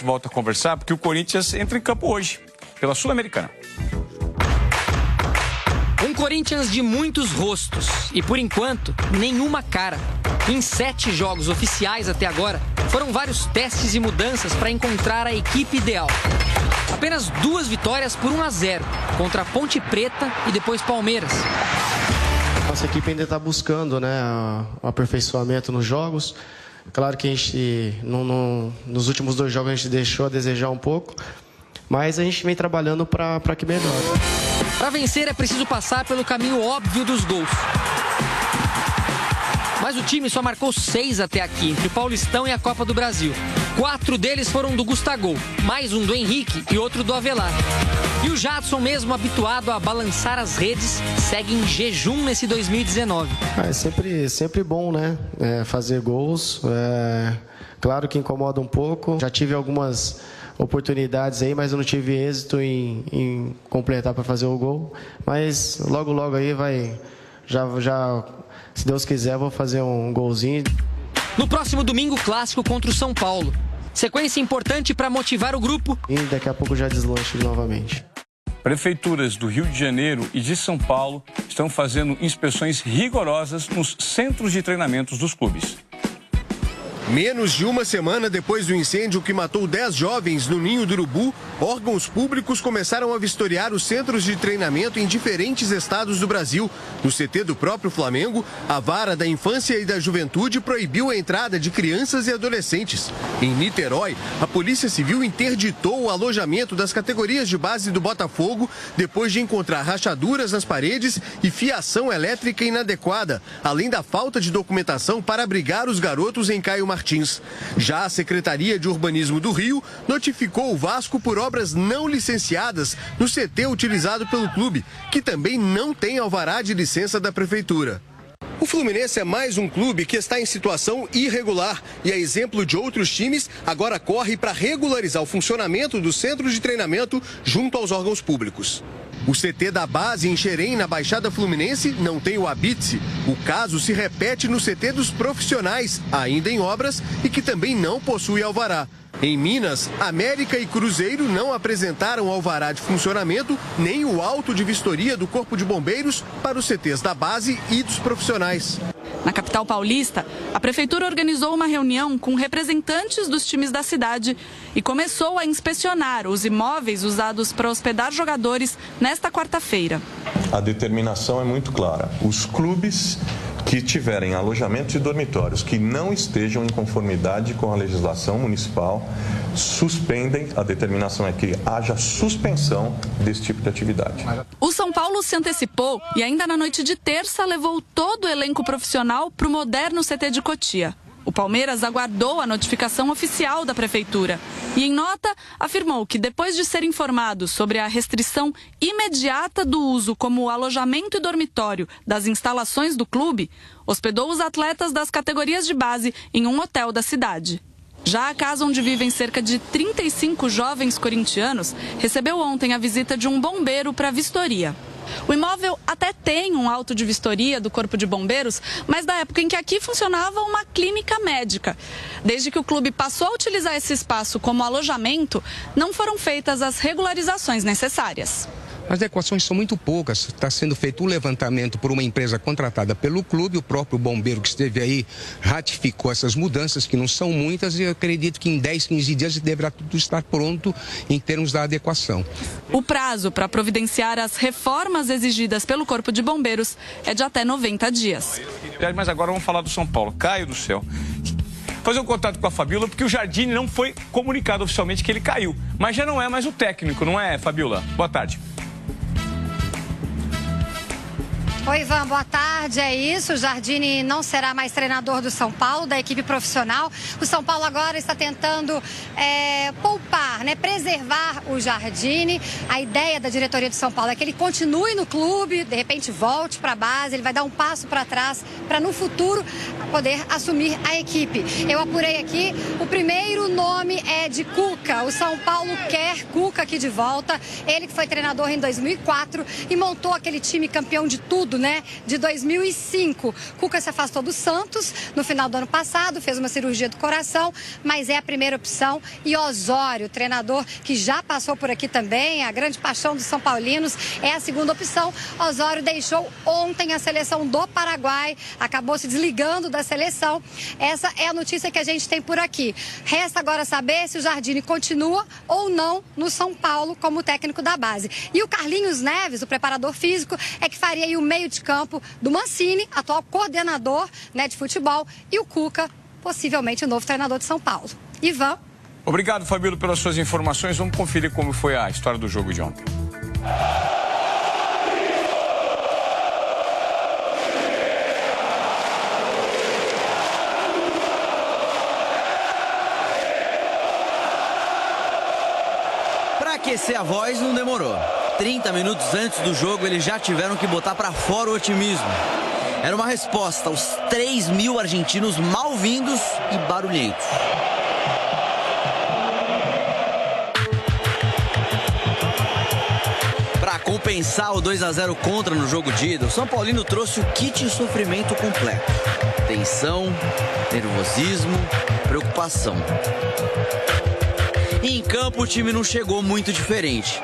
gente volta a conversar, porque o Corinthians entra em campo hoje, pela Sul-Americana. Um Corinthians de muitos rostos e, por enquanto, nenhuma cara. Em 7 jogos oficiais até agora, foram vários testes e mudanças para encontrar a equipe ideal. Apenas 2 vitórias por 1-0, contra a Ponte Preta e depois Palmeiras. Nossa equipe ainda está buscando, né, o aperfeiçoamento nos jogos. Claro que a gente, nos últimos 2 jogos, a gente deixou a desejar um pouco, mas a gente vem trabalhando para que melhore. Para vencer é preciso passar pelo caminho óbvio dos gols. Mas o time só marcou 6 até aqui, entre o Paulistão e a Copa do Brasil. 4 deles foram do Gustavo, mais um do Henrique e outro do Avelar. E o Jadson, mesmo habituado a balançar as redes, segue em jejum nesse 2019. É sempre bom, né? Fazer gols. Claro que incomoda um pouco. Já tive algumas oportunidades aí, mas eu não tive êxito em completar para fazer o gol. Mas logo aí vai... Já, se Deus quiser, vou fazer um golzinho. No próximo domingo, clássico contra o São Paulo. Sequência importante para motivar o grupo. E daqui a pouco já deslancho novamente. Prefeituras do Rio de Janeiro e de São Paulo estão fazendo inspeções rigorosas nos centros de treinamentos dos clubes. Menos de uma semana depois do incêndio que matou 10 jovens no Ninho do Urubu, órgãos públicos começaram a vistoriar os centros de treinamento em diferentes estados do Brasil. No CT do próprio Flamengo, a Vara da Infância e da Juventude proibiu a entrada de crianças e adolescentes. Em Niterói, a Polícia Civil interditou o alojamento das categorias de base do Botafogo depois de encontrar rachaduras nas paredes e fiação elétrica inadequada, além da falta de documentação para abrigar os garotos em Caio Martins. Já a Secretaria de Urbanismo do Rio notificou o Vasco por obras não licenciadas no CT utilizado pelo clube, que também não tem alvará de licença da Prefeitura. O Fluminense é mais um clube que está em situação irregular e, a exemplo de outros times, agora corre para regularizar o funcionamento do centro de treinamento junto aos órgãos públicos. O CT da base em Xerém, na Baixada Fluminense, não tem o habite. O caso se repete no CT dos profissionais, ainda em obras, e que também não possui alvará. Em Minas, América e Cruzeiro não apresentaram alvará de funcionamento nem o auto de vistoria do Corpo de Bombeiros para os CTs da base e dos profissionais. Na capital paulista, a prefeitura organizou uma reunião com representantes dos times da cidade e começou a inspecionar os imóveis usados para hospedar jogadores nesta quarta-feira. A determinação é muito clara. Os clubes que tiverem alojamentos e dormitórios que não estejam em conformidade com a legislação municipal suspendem. A determinação é que haja suspensão desse tipo de atividade. O São Paulo se antecipou e ainda na noite de terça levou todo o elenco profissional para o moderno CT de Cotia. O Palmeiras aguardou a notificação oficial da prefeitura e, em nota, afirmou que depois de ser informado sobre a restrição imediata do uso como alojamento e dormitório das instalações do clube, hospedou os atletas das categorias de base em um hotel da cidade. Já a casa onde vivem cerca de 35 jovens corintianos recebeu ontem a visita de um bombeiro para vistoria. O imóvel até tem um auto de vistoria do Corpo de Bombeiros, mas da época em que aqui funcionava uma clínica médica. Desde que o clube passou a utilizar esse espaço como alojamento, não foram feitas as regularizações necessárias. As adequações são muito poucas. Está sendo feito um levantamento por uma empresa contratada pelo clube. O próprio bombeiro que esteve aí ratificou essas mudanças, que não são muitas, e eu acredito que em 10, 15 dias deverá tudo estar pronto em termos da adequação. O prazo para providenciar as reformas exigidas pelo Corpo de Bombeiros é de até 90 dias. Mas agora vamos falar do São Paulo. Caio do céu. Fazer um contato com a Fabiola, porque o Jardine não foi comunicado oficialmente que ele caiu. Mas já não é mais o técnico, não é, Fabiola? Boa tarde. Oi, Ivan, boa tarde. É isso, o Jardine não será mais treinador do São Paulo, da equipe profissional. O São Paulo agora está tentando poupar, preservar o Jardine. A ideia da diretoria do São Paulo é que ele continue no clube, de repente volte para a base, ele vai dar um passo para trás para no futuro poder assumir a equipe. Eu apurei aqui, o primeiro nome é de Cuca. O São Paulo quer Cuca aqui de volta. Ele que foi treinador em 2004 e montou aquele time campeão de tudo período, né, de 2005. Cuca se afastou do Santos no final do ano passado, fez uma cirurgia do coração, mas é a primeira opção. E Osório, treinador que já passou por aqui também, a grande paixão dos São Paulinos, é a segunda opção. Osório deixou ontem a seleção do Paraguai, acabou se desligando da seleção. Essa é a notícia que a gente tem por aqui. Resta agora saber se o Jardine continua ou não no São Paulo como técnico da base. E o Carlinhos Neves, o preparador físico, é que faria aí o meio de campo do Mancini, atual coordenador, né, de futebol, e o Cuca, possivelmente o novo treinador de São Paulo. Ivan. Obrigado, Fabíola, pelas suas informações. Vamos conferir como foi a história do jogo de ontem. Para aquecer a voz não demorou. 30 minutos antes do jogo eles já tiveram que botar para fora o otimismo. Era uma resposta aos 3.000 argentinos mal-vindos e barulhentos. Para compensar o 2-0 contra no jogo de ida, o São Paulino trouxe o kit de sofrimento completo. Tensão, nervosismo, preocupação. E em campo o time não chegou muito diferente.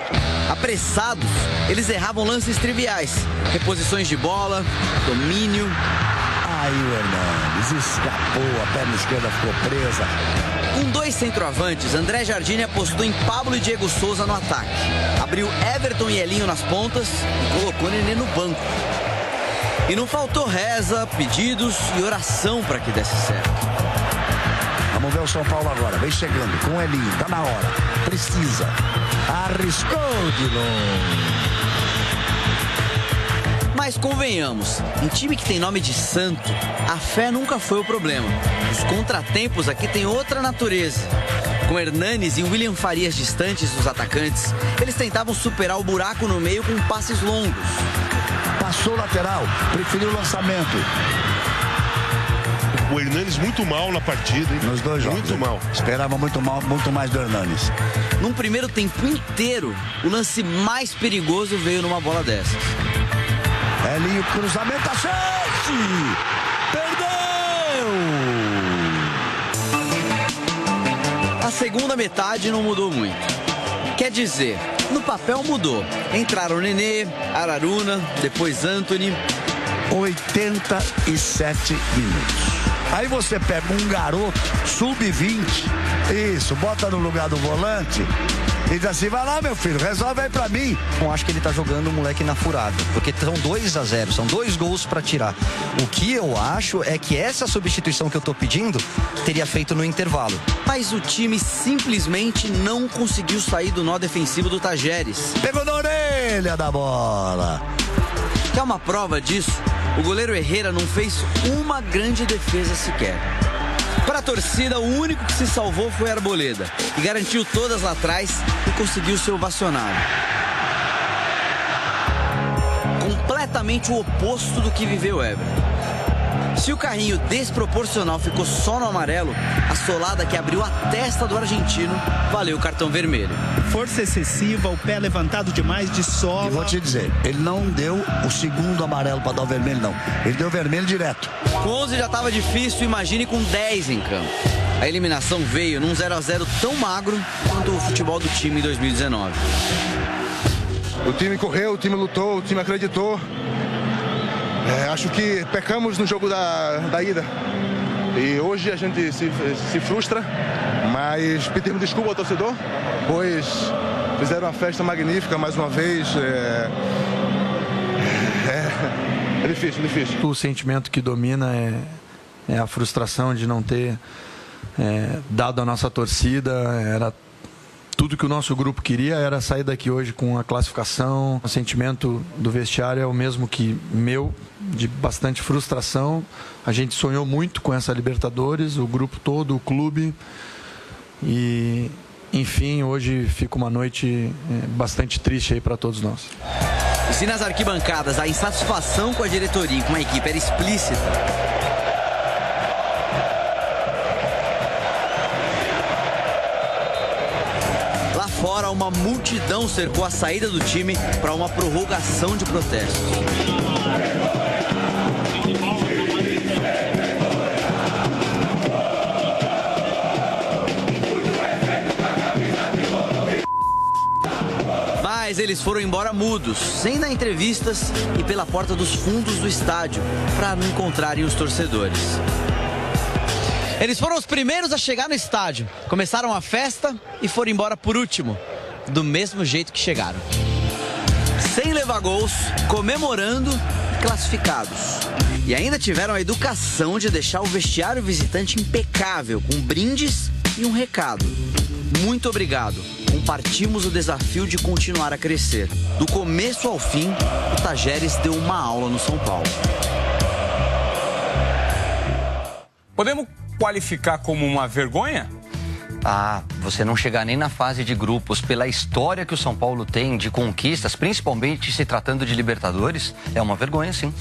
Apressados, eles erravam lances triviais, reposições de bola, domínio. Aí o Hernandes escapou, a perna esquerda ficou presa. Com 2 centroavantes, André Jardine apostou em Pablo e Diego Souza no ataque. Abriu Everton e Elinho nas pontas e colocou Nenê no banco. E não faltou reza, pedidos e oração para que desse certo. Vamos ver o São Paulo agora, vem chegando com o Elinho, tá na hora, precisa, arriscou de longe. Mas convenhamos, em time que tem nome de santo, a fé nunca foi o problema. Os contratempos aqui têm outra natureza. Com Hernanes e William Farias distantes dos atacantes, eles tentavam superar o buraco no meio com passes longos. Passou o lateral, preferiu o lançamento. O Hernanes muito mal na partida, hein? Nos dois jogos. Muito mal. Esperava muito mais do Hernanes. Num primeiro tempo inteiro, o lance mais perigoso veio numa bola dessas. Elinho, cruzamento, a chance! Perdeu! A segunda metade não mudou muito. Quer dizer, no papel mudou. Entraram Nenê, Araruna, depois Antony. 87 minutos. Aí você pega um garoto, sub-20, isso, bota no lugar do volante e diz assim, vai lá meu filho, resolve aí pra mim. Eu acho que ele tá jogando o moleque na furada, porque são 2-0, são 2 gols pra tirar. O que eu acho é que essa substituição que eu tô pedindo teria feito no intervalo. Mas o time simplesmente não conseguiu sair do nó defensivo do Tajeres. Pegou na orelha da bola. Quer uma prova disso? O goleiro Herrera não fez uma grande defesa sequer. Para a torcida, o único que se salvou foi Arboleda, que garantiu todas lá atrás e conseguiu ser ovacionado. Completamente o oposto do que viveu Everton. Se o carrinho desproporcional ficou só no amarelo, a solada que abriu a testa do argentino valeu o cartão vermelho. Força excessiva, o pé levantado demais de sola. E vou te dizer, ele não deu o segundo amarelo para dar o vermelho, não. Ele deu vermelho direto. Com 11 já estava difícil, imagine com 10 em campo. A eliminação veio num 0-0 tão magro quanto o futebol do time em 2019. O time correu, o time lutou, o time acreditou. Acho que pecamos no jogo da ida. E hoje a gente se frustra, mas pedimos desculpa ao torcedor, pois fizeram uma festa magnífica mais uma vez. É difícil, difícil. O sentimento que domina é a frustração de não ter dado a nossa torcida. Era tudo que o nosso grupo queria, era sair daqui hoje com a classificação. O sentimento do vestiário é o mesmo que meu, de bastante frustração. A gente sonhou muito com essa Libertadores, o grupo todo, o clube. E, enfim, hoje fica uma noite bastante triste aí para todos nós. E se nas arquibancadas a insatisfação com a diretoria e com a equipe era explícita, lá fora hora, uma multidão cercou a saída do time para uma prorrogação de protestos. Mas eles foram embora mudos, sem dar entrevistas e pela porta dos fundos do estádio, para não encontrarem os torcedores. Eles foram os primeiros a chegar no estádio, começaram a festa e foram embora por último, do mesmo jeito que chegaram. Sem levar gols, comemorando e classificados. E ainda tiveram a educação de deixar o vestiário visitante impecável, com brindes e um recado. Muito obrigado. Compartimos o desafio de continuar a crescer. Do começo ao fim, o Tajeres deu uma aula no São Paulo. Podemos qualificar como uma vergonha? Você não chegar nem na fase de grupos pela história que o São Paulo tem de conquistas, principalmente se tratando de Libertadores, é uma vergonha, sim.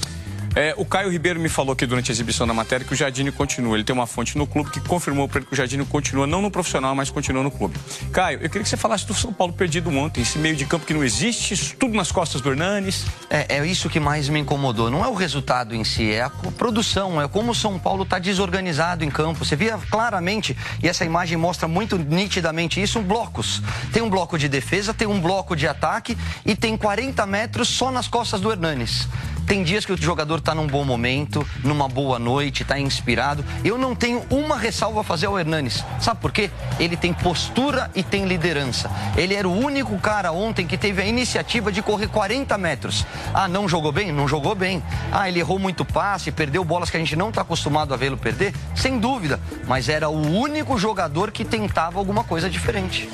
O Caio Ribeiro me falou aqui durante a exibição da matéria que o Jardine continua. Ele tem uma fonte no clube que confirmou para ele que o Jardine continua, não no profissional, mas continua no clube. Caio, eu queria que você falasse do São Paulo perdido ontem, esse meio de campo que não existe, isso tudo nas costas do Hernanes. É isso que mais me incomodou. Não é o resultado em si, é a produção, é como o São Paulo está desorganizado em campo. Você via claramente, e essa imagem mostra muito nitidamente isso, blocos. Tem um bloco de defesa, tem um bloco de ataque e tem 40 metros só nas costas do Hernanes. Tem dias que o jogador está num bom momento, numa boa noite, está inspirado. Eu não tenho uma ressalva a fazer ao Hernanes. Sabe por quê? Ele tem postura e tem liderança. Ele era o único cara ontem que teve a iniciativa de correr 40 metros. Não jogou bem? Não jogou bem. Ele errou muito passe, perdeu bolas que a gente não está acostumado a vê-lo perder? Sem dúvida. Mas era o único jogador que tentava alguma coisa diferente.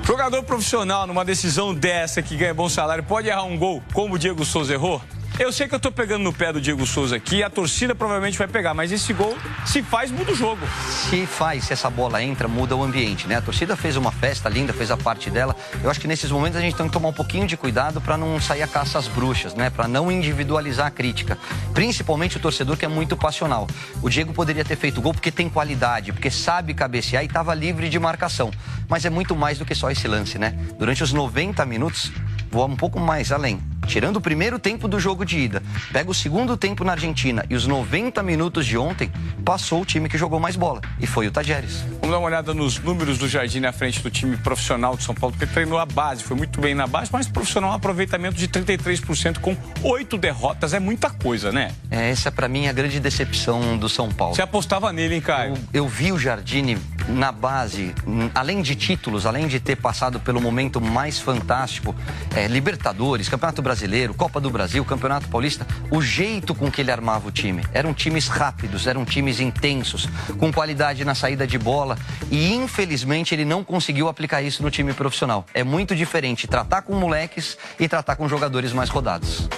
Jogador profissional numa decisão dessa que ganha bom salário pode errar um gol como o Diego Souza errou? Eu sei que eu tô pegando no pé do Diego Souza aqui, a torcida provavelmente vai pegar, mas esse gol, se faz, muda o jogo. Se essa bola entra, muda o ambiente, né? A torcida fez uma festa linda, fez a parte dela. Eu acho que nesses momentos a gente tem que tomar um pouquinho de cuidado para não sair a caça às bruxas, né? Para não individualizar a crítica. Principalmente o torcedor que é muito passional. O Diego poderia ter feito gol porque tem qualidade, porque sabe cabecear e estava livre de marcação. Mas é muito mais do que só esse lance, né? Durante os 90 minutos, vou um pouco mais além. Tirando o primeiro tempo do jogo de ida, pega o segundo tempo na Argentina e os 90 minutos de ontem, passou o time que jogou mais bola, e foi o Tajeres. Vamos dar uma olhada nos números do Jardine à frente do time profissional de São Paulo, porque ele treinou a base, foi muito bem na base, mas profissional, um aproveitamento de 33% com 8 derrotas, é muita coisa, né? Essa pra mim é a grande decepção do São Paulo. Você apostava nele, hein, Caio? Eu vi o Jardine na base, além de títulos, além de ter passado pelo momento mais fantástico, Libertadores, Campeonato Brasileiro, Copa do Brasil, Campeonato Paulista, o jeito com que ele armava o time. Eram times rápidos, eram times intensos, com qualidade na saída de bola e, infelizmente, ele não conseguiu aplicar isso no time profissional. É muito diferente tratar com moleques e tratar com jogadores mais rodados.